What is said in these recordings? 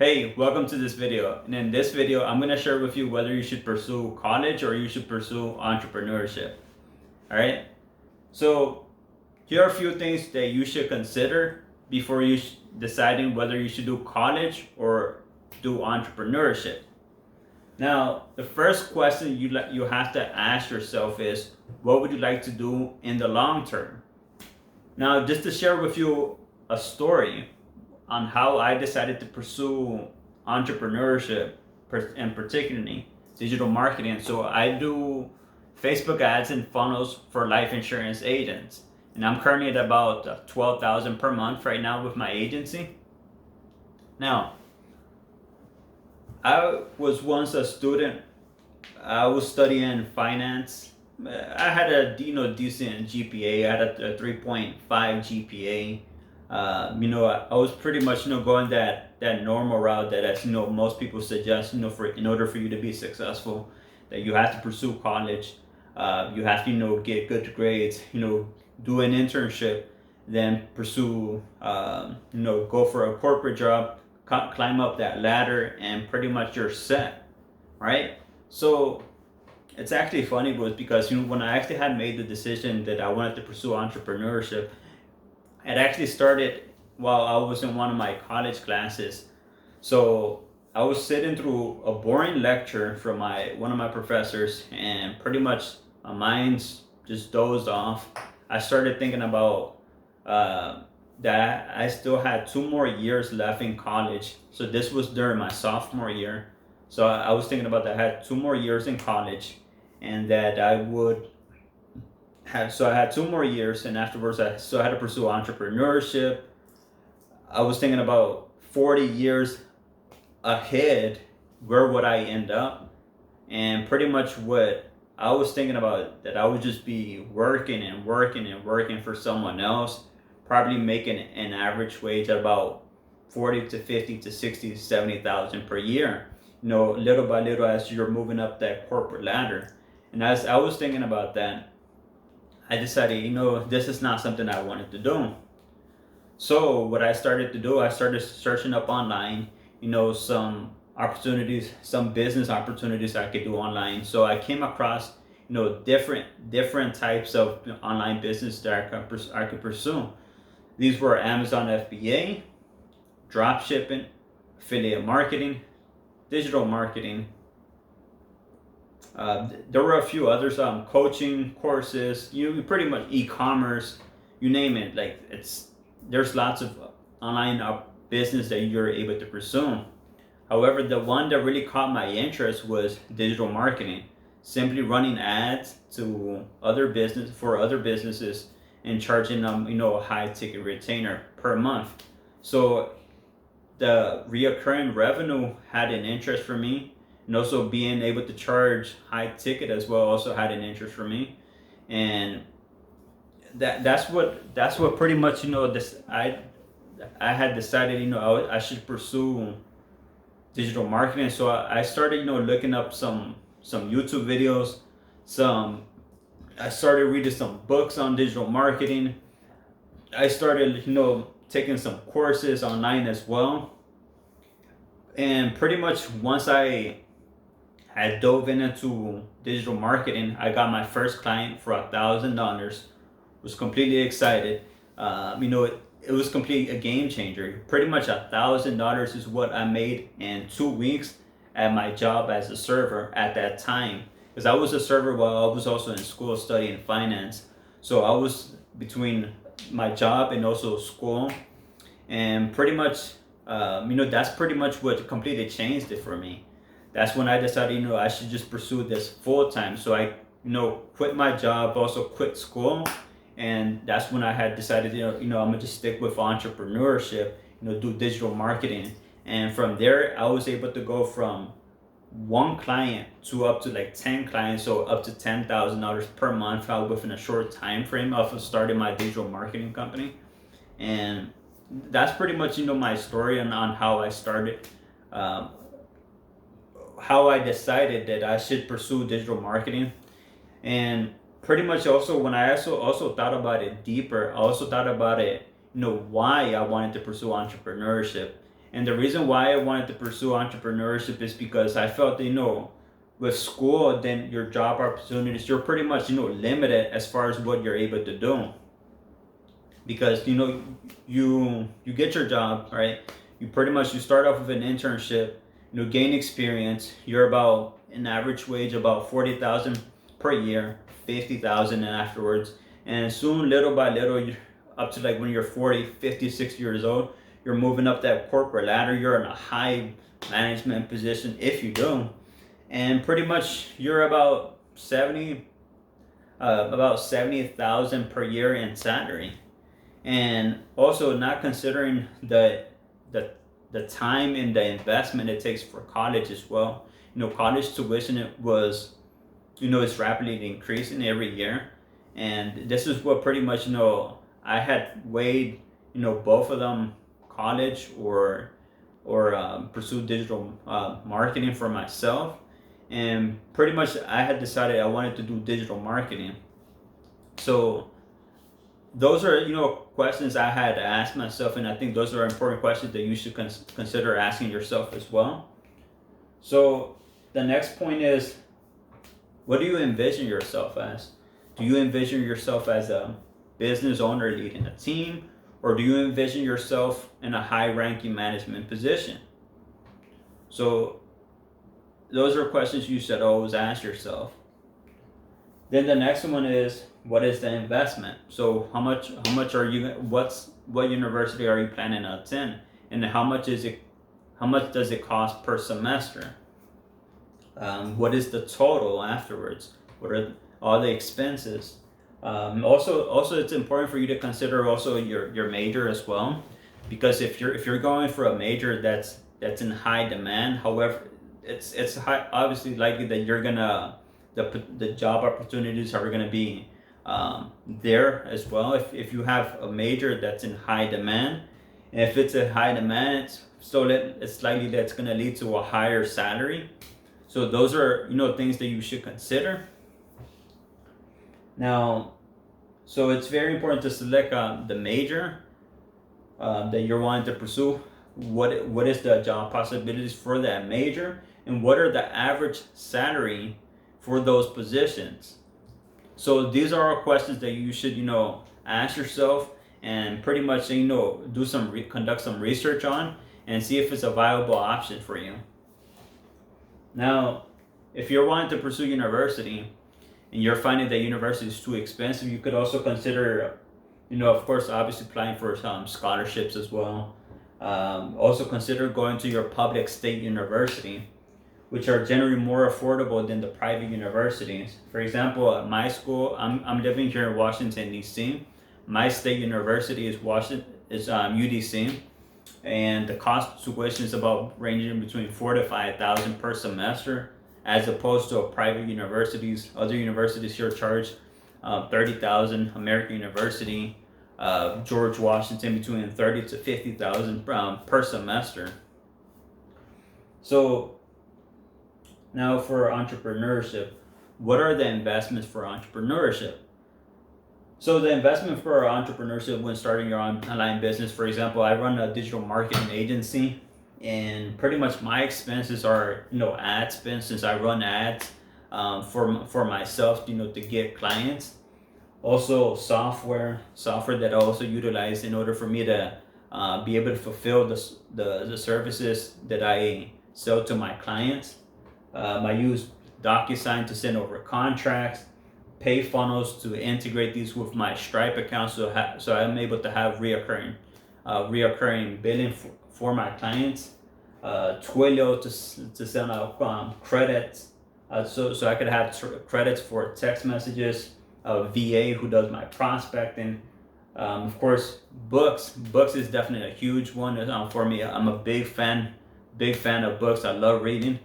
Hey, welcome to this video. And in this video, I'm going to share with you whether you should pursue college or you should pursue entrepreneurship. All right. So here are a few things that you should consider before deciding whether you should do college or do entrepreneurship. Now, the first question you have to ask yourself is, what would you like to do in the long term? Now, just to share with you a story on how I decided to pursue entrepreneurship and particularly digital marketing. So I do Facebook ads and funnels for life insurance agents. And I'm currently at about 12,000 per month right now with my agency. Now, I was once a student. I was studying finance. I had a decent GPA. I had a 3.5 GPA. I was pretty much going that normal route that as most people suggest for in order for you to be successful, that you have to pursue college, you have to get good grades, do an internship, then pursue go for a corporate job, climb up that ladder, and pretty much you're set, right? So it's actually funny was because when I actually had made the decision that I wanted to pursue entrepreneurship, it actually started while I was in one of my college classes. So I was sitting through a boring lecture from one of my professors, and pretty much my mind's just dozed off. I started thinking about that I still had 2 more years left in college. So this was during my sophomore year. So I was thinking about that I had 2 more years in college, and that I would so I had 2 more years, and afterwards I had to pursue entrepreneurship. I was thinking about 40 years ahead, where would I end up? And pretty much what I was thinking about, that I would just be working and working and working for someone else, probably making an average wage at about 40 to 50 to 60 to 70,000 per year, little by little as you're moving up that corporate ladder. And as I was thinking about that, I decided, this is not something I wanted to do. So what I started to do, I started searching up online, some opportunities, some business opportunities I could do online. So I came across, different types of online business that I could pursue. These were Amazon FBA, drop shipping, affiliate marketing, digital marketing. There were a few others, coaching courses, pretty much e-commerce, you name it. There's lots of online business that you're able to pursue. However, the one that really caught my interest was digital marketing, simply running ads to other businesses and charging them, a high ticket retainer per month. So the reoccurring revenue had an interest for me. And also being able to charge high ticket as well also had an interest for me. And that's what pretty much I had decided I should pursue digital marketing. So I started looking up some YouTube videos, I started reading some books on digital marketing. I started taking some courses online as well. And pretty much once I dove into digital marketing, I got my first client for $1,000. Was completely excited. It was completely a game changer. Pretty much $1,000 is what I made in 2 weeks at my job as a server at that time. Because I was a server while I was also in school studying finance. So I was between my job and also school, and pretty much, that's pretty much what completely changed it for me. That's when I decided, I should just pursue this full time. So I, quit my job, also quit school. And that's when I had decided, I'm gonna just stick with entrepreneurship, do digital marketing. And from there, I was able to go from one client to up to 10 clients. So up to $10,000 per month within a short time frame of starting my digital marketing company. And that's pretty much, my story on how I started. How I decided that I should pursue digital marketing. And pretty much also when I also thought about it deeper, I also thought about it, why I wanted to pursue entrepreneurship. And the reason why I wanted to pursue entrepreneurship is because I felt that, with school, then your job opportunities, you're pretty much, limited as far as what you're able to do. Because, you get your job, right? You start off with an internship, gain experience. You're about an average wage about 40,000 per year, 50,000 and afterwards. And soon, little by little, up to like when you're 40, 50, 60 years old, you're moving up that corporate ladder. You're in a high management position if you do. And pretty much you're about 70,000 per year in salary. And also not considering the time and the investment it takes for college as well. College tuition it's rapidly increasing every year. And this is what pretty much, I had weighed, both of them, college or pursue digital marketing for myself. And pretty much I had decided I wanted to do digital marketing. So those are, questions I had to ask myself, and I think those are important questions that you should consider asking yourself as well. So the next point is, what do you envision yourself as? Do you envision yourself as a business owner leading a team, or do you envision yourself in a high-ranking management position? So those are questions you should always ask yourself. Then the next one is, what is the investment? So what university are you planning to attend? And how much does it cost per semester? What is the total afterwards? What are all the expenses? Also it's important for you to consider also your major as well, because if you're going for a major that's in high demand, however, it's obviously likely that you're gonna the job opportunities are gonna be there as well. If you have a major that's in high demand, and if it's a high demand, it's likely that's gonna lead to a higher salary. So those are things that you should consider. Now, so it's very important to select the major that you're wanting to pursue. What is the job possibilities for that major, and what are the average salary for those positions? So these are all questions that you should ask yourself, and pretty much conduct some research on, and see if it's a viable option for you. Now, if you're wanting to pursue university and you're finding that university is too expensive, you could also consider, of course, obviously applying for some scholarships as well. Also consider going to your public state university, which are generally more affordable than the private universities. For example, at my school, I'm living here in Washington, D.C. My state university is UDC, and the cost of tuition is about ranging between $4,000 to $5,000 per semester, as opposed to private universities. Other universities here charge $30,000. American University, George Washington, between $30,000 to $50,000 per semester. So now for entrepreneurship, what are the investments for entrepreneurship? So the investment for entrepreneurship when starting your online business, for example, I run a digital marketing agency, and pretty much my expenses are ad spend, since I run ads for myself to get clients. Also software that I also utilize in order for me to be able to fulfill the services that I sell to my clients. I use DocuSign to send over contracts, pay funnels to integrate these with my Stripe account, so I'm able to have reoccurring billing for my clients. Twilio to send out credits, so I could have credits for text messages. VA who does my prospecting. Of course, books is definitely a huge one for me. I'm a big fan of books. I love reading.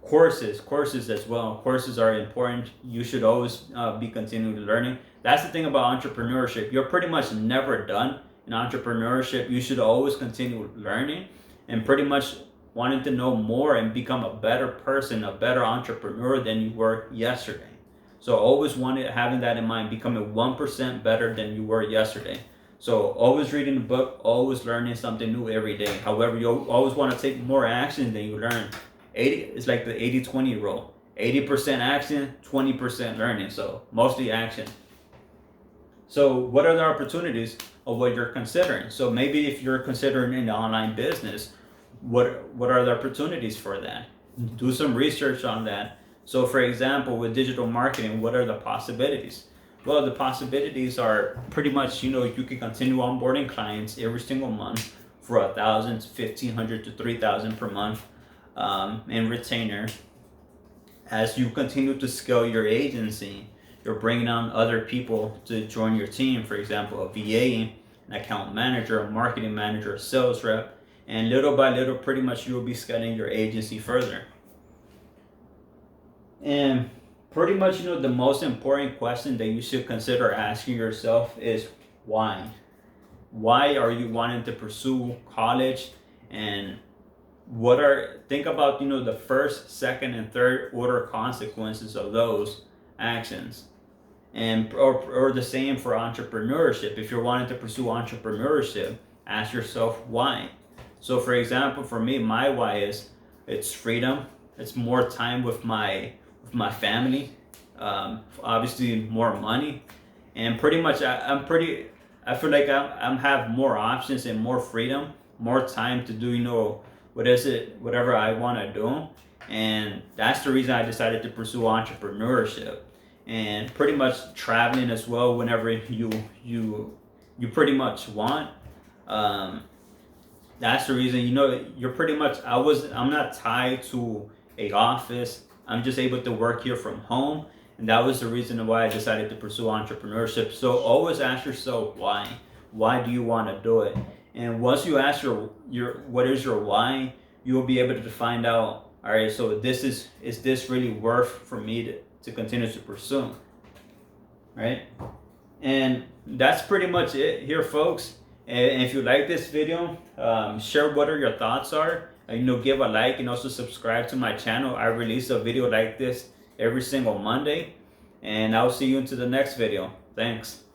Courses as well. Courses are important. You should always be continually learning. That's the thing about entrepreneurship. You're pretty much never done in entrepreneurship. You should always continue learning, and pretty much wanting to know more and become a better person, a better entrepreneur than you were yesterday. So always having that in mind, becoming 1% better than you were yesterday. So always reading a book, always learning something new every day. However, you always want to take more action than you learn. 80, it's like the 80-20 rule. 80% action, 20% learning. So mostly action. So what are the opportunities of what you're considering? So maybe if you're considering an online business, what are the opportunities for that? Do some research on that. So for example, with digital marketing, what are the possibilities? Well, the possibilities are pretty much, you can continue onboarding clients every single month for 1,000, 1,500 to 3,000 per month in retainer. As you continue to scale your agency, you're bringing on other people to join your team. For example, a VA, an account manager, a marketing manager, a sales rep, and little by little, pretty much you'll be scaling your agency further. And pretty much, the most important question that you should consider asking yourself is why? Why are you wanting to pursue college? And think about, the first, second, and third order consequences of those actions. And or the same for entrepreneurship. If you're wanting to pursue entrepreneurship, ask yourself why. So for example, for me, my why is it's freedom. It's more time with my family. Obviously more money, and pretty much I feel like I'm have more options and more freedom, more time to do whatever I want to do. And that's the reason I decided to pursue entrepreneurship. And pretty much traveling as well whenever you pretty much want. That's the reason, you're pretty much, I'm not tied to a office. I'm just able to work here from home. And that was the reason why I decided to pursue entrepreneurship. So always ask yourself why. Why do you want to do it? And once you ask what is your why, you will be able to find out, all right, so is this really worth for me to continue to pursue, right? And that's pretty much it here, folks. And if you like this video, share what your thoughts are. Give a like and also subscribe to my channel. I release a video like this every single Monday. And I'll see you into the next video. Thanks.